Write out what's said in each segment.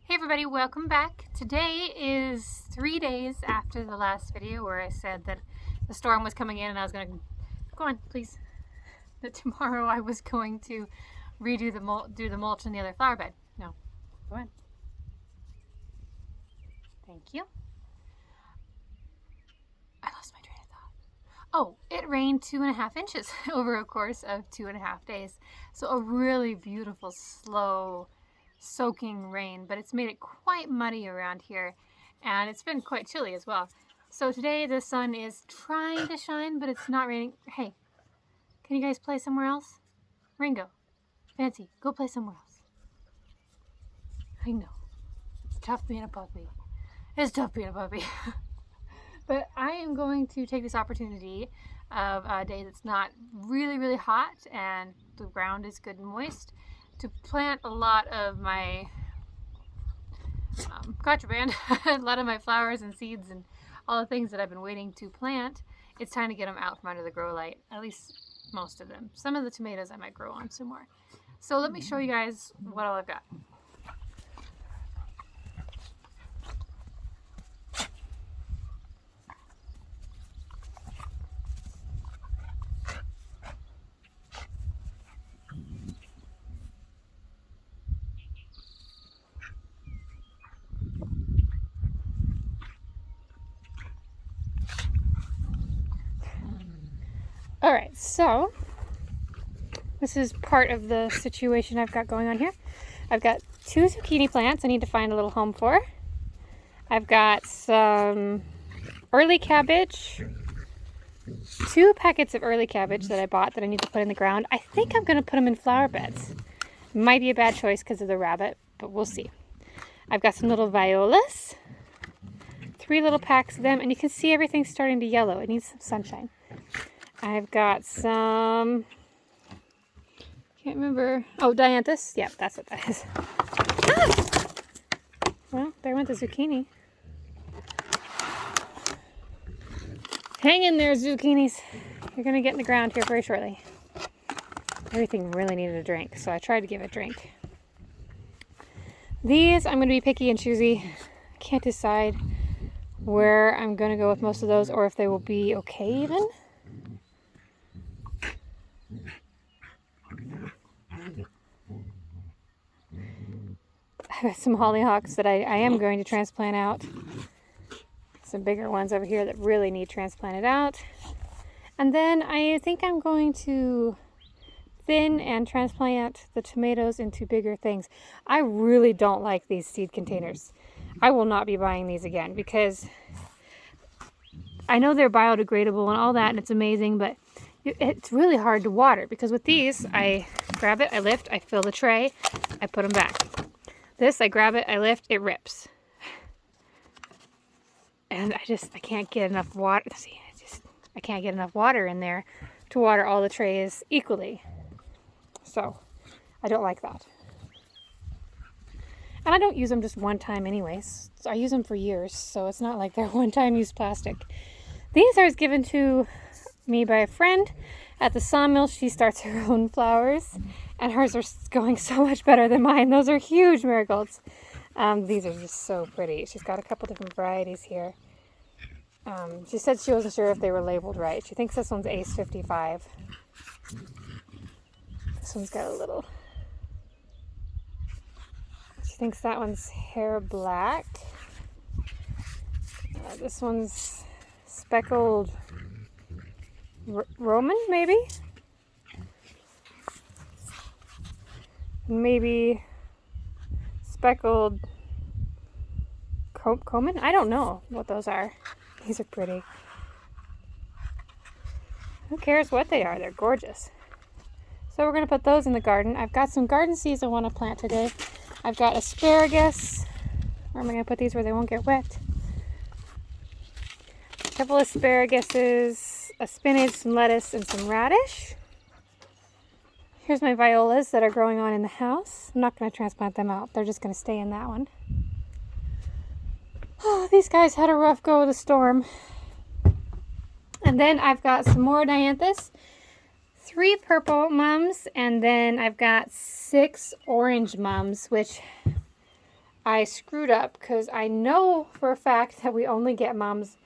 Hey everybody, welcome back. Today is 3 days after the last video where I said that the storm was coming in and I was going to, go on please, that tomorrow I was going to redo do the mulch in the other flower bed. No, go on. Thank you. I lost my train of thought. Oh, it rained 2.5 inches over a course of 2.5 days. So a really beautiful, slow, soaking rain, but it's made it quite muddy around here, and it's been quite chilly as well. So today the sun is trying to shine, but it's not raining. Hey, can you guys play somewhere else? Ringo, Fancy, go play somewhere else. I know, it's tough being a puppy. It's tough being a puppy. But I am going to take this opportunity of a day that's not really hot and the ground is good and moist to plant a lot of my contraband, a lot of my flowers and seeds and all the things that I've been waiting to plant. It's time to get them out from under the grow light, at least most of them. Some of the tomatoes I might grow on some more. So let me show you guys what all I've got. Alright, so this is part of the situation I've got going on here. I've got 2 zucchini plants I need to find a little home for. I've got some early cabbage, 2 packets of early cabbage that I bought that I need to put in the ground. I think I'm going to put them in flower beds. Might be a bad choice because of the rabbit, but we'll see. I've got some little violas, 3 little packs of them, and you can see everything's starting to yellow. It needs some sunshine. I've got some, can't remember, oh, dianthus. Yep, that's what that is. Ah! Well, there went the zucchini. Hang in there, zucchinis. You're going to get in the ground here very shortly. Everything really needed a drink, so I tried to give it a drink. These, I'm going to be picky and choosy. I can't decide where I'm going to go with most of those or if they will be okay even. I have some hollyhocks that I am going to transplant out. Some bigger ones over here that really need transplanted out. And then I think I'm going to thin and transplant the tomatoes into bigger things. I really don't like these seed containers. I will not be buying these again because I know they're biodegradable and all that, and it's amazing, but it's really hard to water because with these, I grab it, I lift, I fill the tray, I put them back. This, I grab it, I lift, it rips. And I can't get enough water. See, I can't get enough water in there to water all the trays equally. So, I don't like that. And I don't use them just one time anyways. So I use them for years, so it's not like they're one-time use plastic. These are given to me by a friend at the sawmill. She starts her own flowers, and hers are going so much better than mine. Those are huge marigolds. These are just so pretty. She's got a couple different varieties here. She said she wasn't sure if they were labeled right. She thinks this one's Ace 55. This one's got a little... She thinks that one's hair black. This one's speckled Roman, maybe? Maybe speckled Coman? I don't know what those are. These are pretty. Who cares what they are? They're gorgeous. So we're going to put those in the garden. I've got some garden seeds I want to plant today. I've got asparagus. Where am I going to put these where they won't get wet? A couple asparaguses, a spinach, some lettuce, and some radish. Here's my violas that are growing on in the house. I'm not going to transplant them out. They're just going to stay in that one. Oh, these guys had a rough go of the storm. And then I've got some more dianthus, 3 purple mums, and then I've got 6 orange mums, which I screwed up because I know for a fact that we only get mums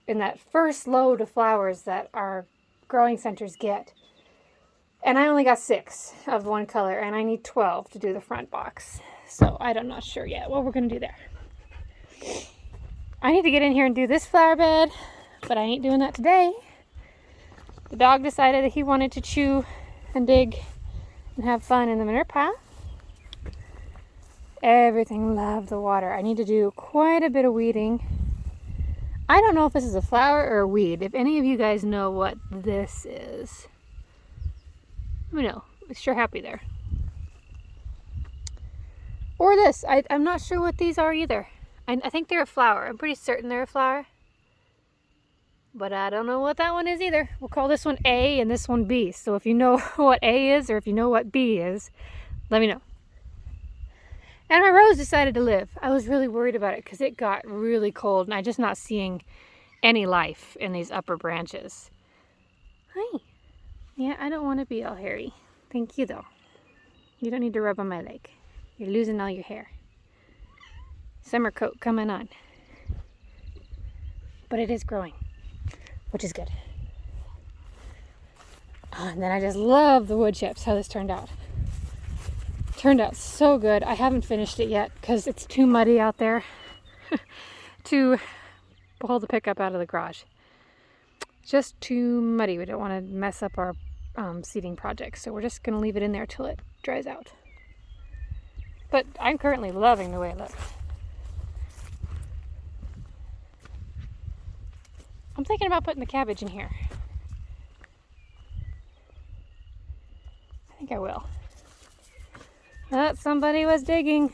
in that first load of flowers that our growing centers get. And I only got 6 of one color, and I need 12 to do the front box. So I'm not sure yet what we're going to do there. I need to get in here and do this flower bed, but I ain't doing that today. The dog decided that he wanted to chew and dig and have fun in the manure pile. Everything loved the water. I need to do quite a bit of weeding. I don't know if this is a flower or a weed. If any of you guys know what this is, let me know. I'm sure happy there. Or this. I'm not sure what these are either. I think they're a flower. I'm pretty certain they're a flower. But I don't know what that one is either. We'll call this one A and this one B. So if you know what A is or if you know what B is, let me know. And my rose decided to live. I was really worried about it because it got really cold and I'm just not seeing any life in these upper branches. Hi. Yeah, I don't want to be all hairy. Thank you though. You don't need to rub on my leg. You're losing all your hair. Summer coat coming on. But it is growing, which is good. And then I just love the wood chips, how this turned out. Turned out so good. I haven't finished it yet because it's too muddy out there to pull the pickup out of the garage. Just too muddy. We don't want to mess up our seeding project, so we're just going to leave it in there till it dries out. But I'm currently loving the way it looks. I'm thinking about putting the cabbage in here. I think I will. Oh, somebody was digging.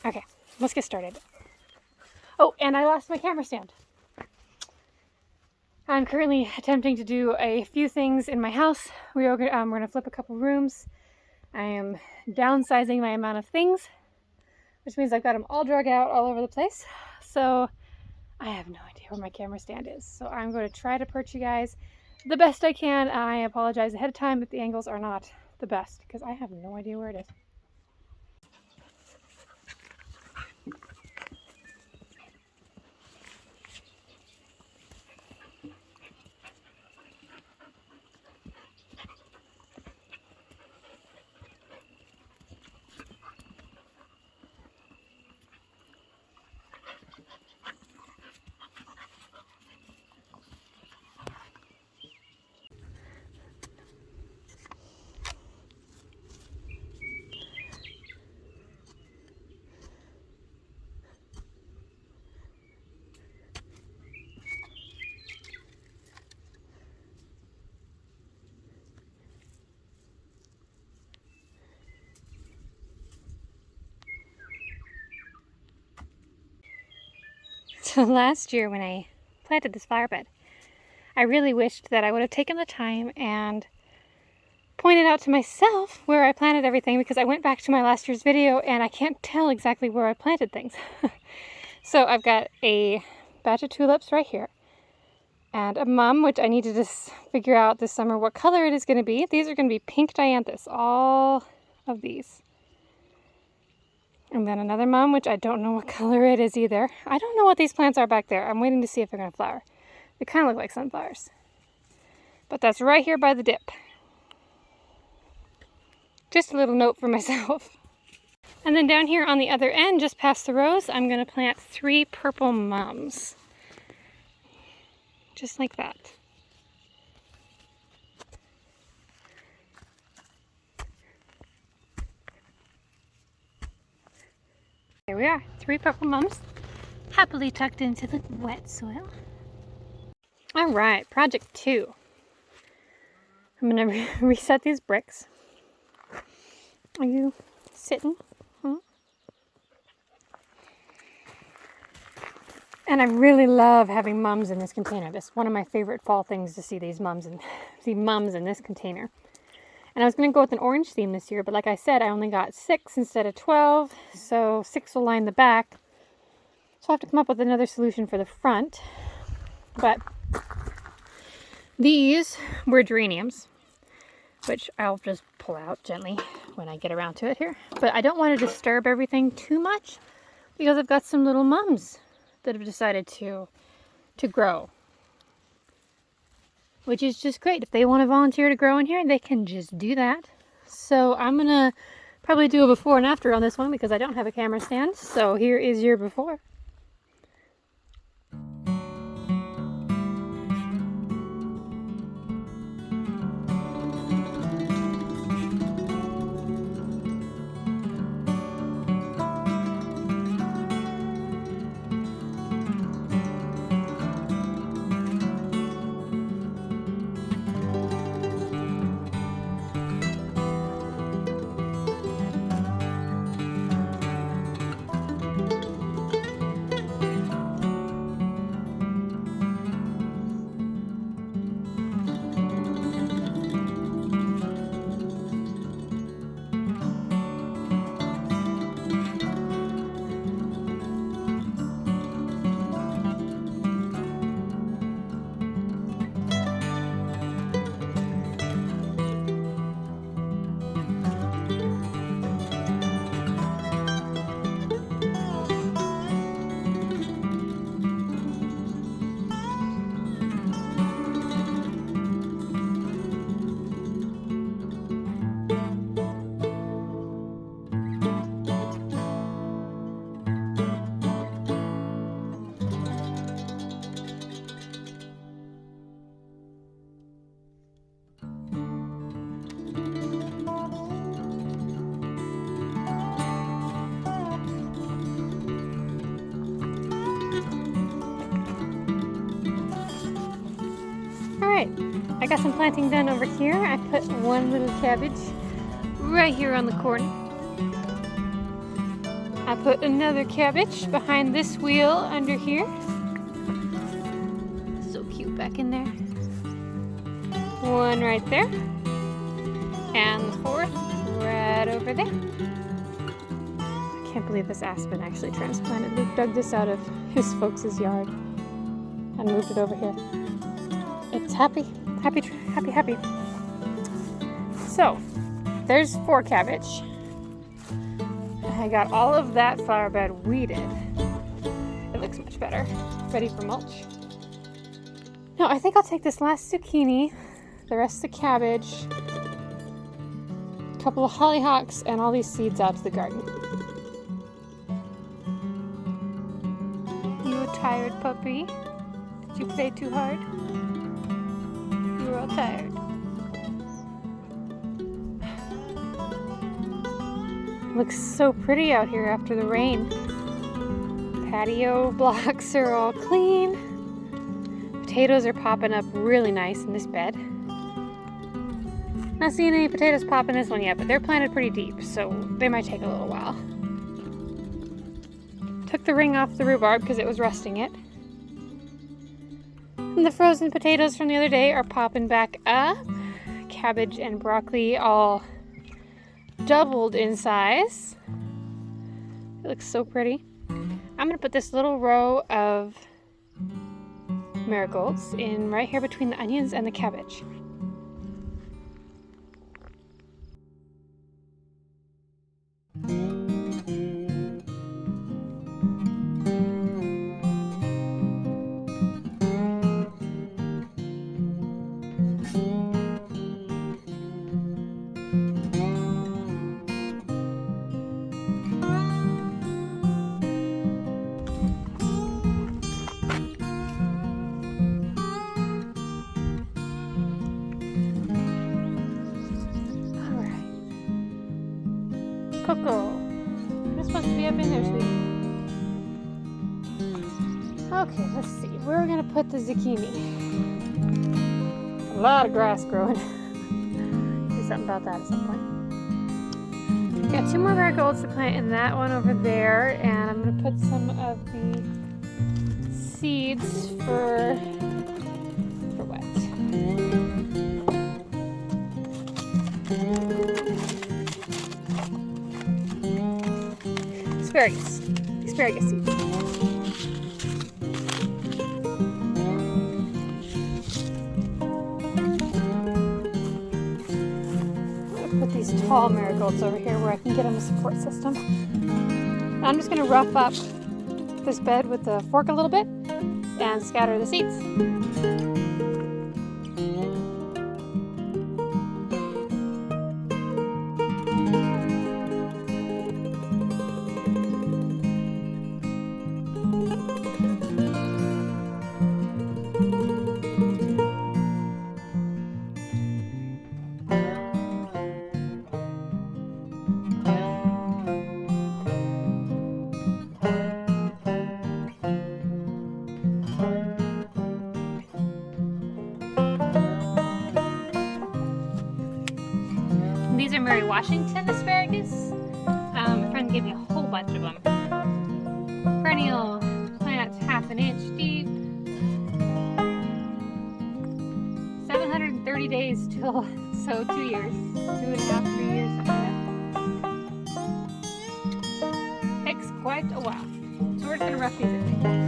Okay, let's get started. Oh, and I lost my camera stand. I'm currently attempting to do a few things in my house. We're going to flip a couple rooms. I am downsizing my amount of things, which means I've got them all drug out all over the place. So I have no idea where my camera stand is. So I'm going to try to perch you guys the best I can. I apologize ahead of time if the angles are not the best because I have no idea where it is. So last year when I planted this flower bed, I really wished that I would have taken the time and pointed out to myself where I planted everything, because I went back to my last year's video and I can't tell exactly where I planted things. So I've got a batch of tulips right here and a mum, which I need to just figure out this summer what color it is going to be. These are going to be pink dianthus, all of these. And then another mum, which I don't know what color it is either. I don't know what these plants are back there. I'm waiting to see if they're going to flower. They kind of look like sunflowers. But that's right here by the dip. Just a little note for myself. And then down here on the other end, just past the rows, I'm going to plant 3 purple mums. Just like that. There we are, 3 purple mums, happily tucked into the wet soil. All right, project 2. I'm gonna reset these bricks. Are you sitting? And I really love having mums in this container. That's one of my favorite fall things, to see these mums and see mums in this container. And I was going to go with an orange theme this year, but like I said, I only got 6 instead of 12, so 6 will line the back. So I have to come up with another solution for the front. But these were geraniums. which I'll just pull out gently when I get around to it here. But I don't want to disturb everything too much because I've got some little mums that have decided to grow, which is just great. If they want to volunteer to grow in here, they can just do that. So I'm gonna probably do a before and after on this one because I don't have a camera stand. So here is your before. Alright, I got some planting done over here. I put one little cabbage right here on the corner. I put another cabbage behind this wheel under here. So cute back in there. One right there. And the fourth right over there. I can't believe this aspen actually transplanted. Luke dug this out of his folks' yard and moved it over here. It's happy. So, there's 4 cabbage. I got all of that flower bed weeded. It looks much better. Ready for mulch. Now, I think I'll take this last zucchini, the rest of the cabbage, a couple of hollyhocks, and all these seeds out to the garden. You a tired puppy? Did you play too hard? You were all tired. Looks so pretty out here after the rain. Patio blocks are all clean. Potatoes are popping up really nice in this bed. Not seeing any potatoes pop in this one yet, but they're planted pretty deep, so they might take a little while. Took the ring off the rhubarb because it was rusting it. And the frozen potatoes from the other day are popping back up. Cabbage and broccoli all doubled in size. It looks so pretty. I'm gonna put this little row of marigolds in right here between the onions and the cabbage. Coco, you're supposed to be up in there, sweetie. Okay, let's see. Where are we gonna put the zucchini? A lot of grass growing. Do something about that at some point. Got 2 more marigolds to plant in that one over there, and I'm gonna put some of the seeds for what? Asparagus seeds. these tall marigolds over here where I can get them a support system. I'm just going to rough up this bed with the fork a little bit and scatter the seeds. These are Mary Washington asparagus. My friend gave me a whole bunch of them. Perennial plants, 1/2 inch deep. 730 days till, so 2 years. 2.5, 3 years, something like that. Takes quite a while. So we're just gonna rough these in.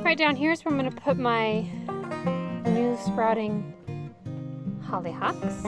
Right down here is where I'm going to put my new sprouting hollyhocks.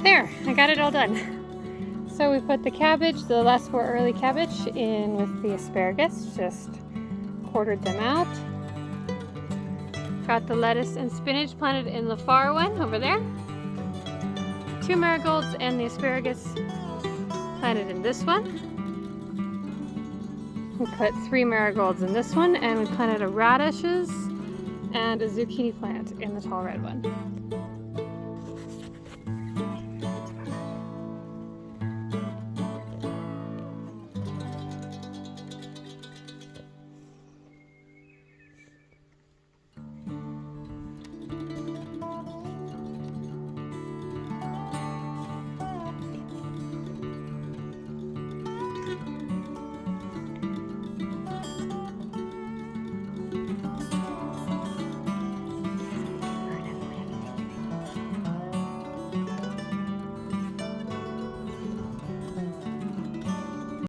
There, I got it all done. So we put the cabbage, the last 4 early cabbage, in with the asparagus, just quartered them out. Got the lettuce and spinach planted in the far one over there. 2 marigolds and the asparagus planted in this one. We put 3 marigolds in this one, and we planted a radishes and a zucchini plant in the tall red one.